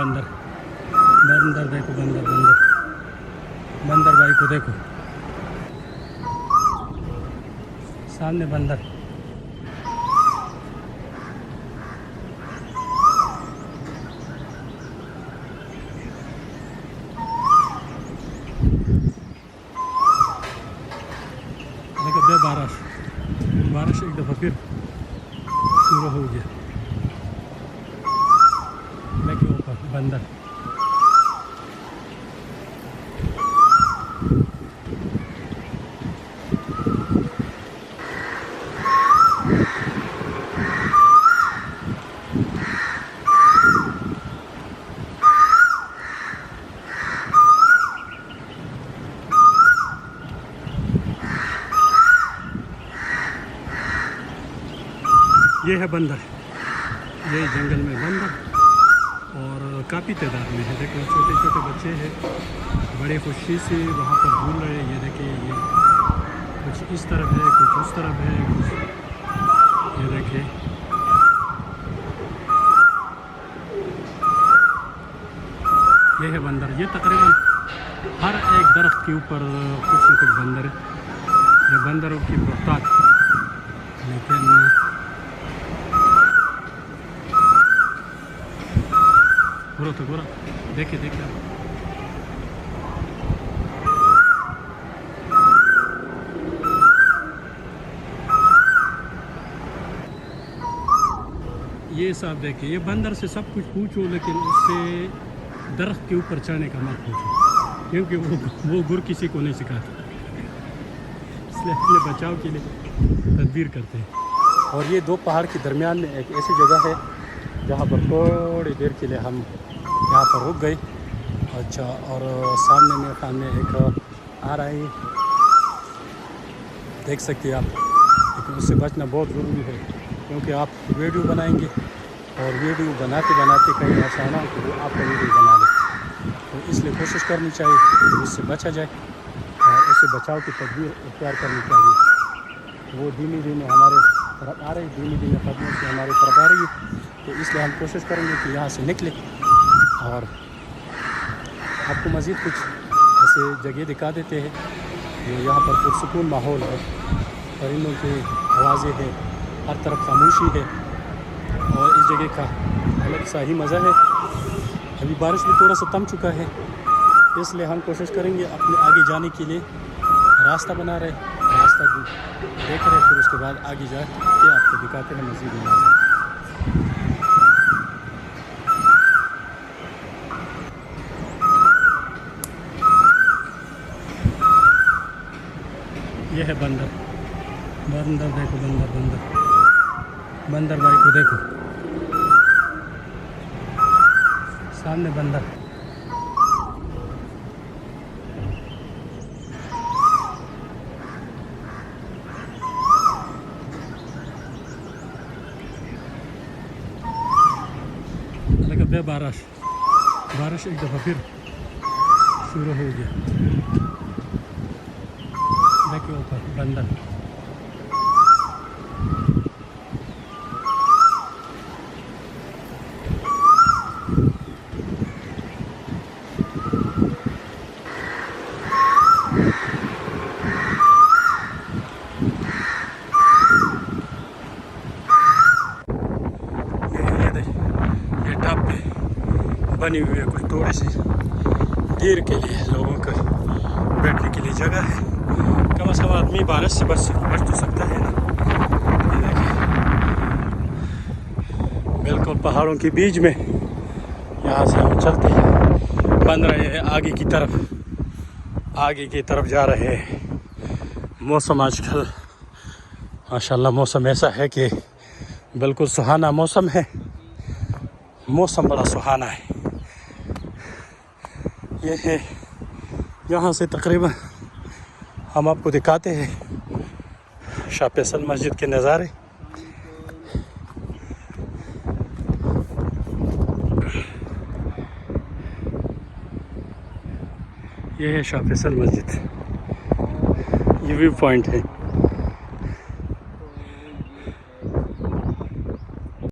बंदर, बंदर देखो, बंदर बंदर बंदर भाई को देखो, सामने बंदर। देखो बारिश, बारिश एक दफ़ा फिर शुरू हो गया। देखिए ऊपर बंदर। ये है बंदर, ये जंगल में बंदर और काफ़ी तादाद में है। देखो छोटे छोटे बच्चे हैं, बड़े खुशी से वहाँ पर झूल रहे हैं। ये देखिए, ये कुछ इस तरफ है, कुछ उस तरफ है, कुछ ये देखिए। ये है बंदर। ये तकरीबन हर एक दरख्त के ऊपर कुछ न कुछ बंदर है। ये बंदरों की बहुतात, लेकिन पूरा तो पूरा देखिए देखिए आप। ये सब देखिए, ये बंदर से सब कुछ पूछो, लेकिन उससे दरख्त के ऊपर चढ़ने का मत पूछो, क्योंकि वो गुर किसी को नहीं सिखाता। इसलिए अपने बचाव के लिए तदबीर करते हैं। और ये दो पहाड़ के दरमियान में एक ऐसी जगह है जहाँ पर थोड़ी देर के लिए हम यहाँ पर रुक गए। अच्छा, और सामने मेरे सामने एक आ रहा है, देख सकते हैं आप। लेकिन उससे बचना बहुत ज़रूरी है, क्योंकि आप वीडियो बनाएंगे और वीडियो बनाते बनाते कहीं ऐसा ना कि वो आपका वीडियो बना ले। तो इसलिए कोशिश करनी चाहिए कि उससे बचा जाए और उससे बचाव की तदबीर इख्तियार करनी चाहिए। वो धीमे धीमे हमारे तरफ आ रही, धीमे धीमे कदमों से हमारी तरफ आ रही है। तो इसलिए हम कोशिश करेंगे कि यहाँ से निकले और आपको मज़ीद कुछ ऐसे जगह दिखा देते हैं जो यहाँ पर पुरसुकून माहौल है, परिंदों की आवाज़ें हैं, हर तरफ खामोशी है और इस जगह का अलग सा ही मज़ा है। अभी बारिश भी थोड़ा सा थम चुका है, इसलिए हम कोशिश करेंगे अपने आगे जाने के लिए रास्ता बना रहे, रास्ता देख रहे, फिर उसके बाद आगे जा के आपको दिखाते हैं मज़ीद नज़ारा। ये है बंदर, बंदर देखो, बंदर बंदर बंदर भाई को देखो, सामने बंदर। देखो बारिश, बारिश एक दफ़ा फिर शुरू हो गया। देखिए ऊपर बंदर। ये टप बनी हुई है कुछ थोड़ी सी देर के लिए, लोगों का बैठने के लिए जगह है। कम से कम आदमी बारिश से बच तो सकता है ना। ये देखिए, बिल्कुल पहाड़ों के बीच में यहाँ से हम चलते हैं, बन रहे हैं आगे की तरफ जा रहे हैं। मौसम आजकल माशाल्लाह मौसम ऐसा है कि बिल्कुल सुहाना मौसम है, मौसम बड़ा सुहाना है। ये है यहाँ से तकरीबन हम आपको दिखाते हैं शाह फैसल मस्जिद के नज़ारे। ये है शाह फैसल मस्जिद, ये व्यू पॉइंट है।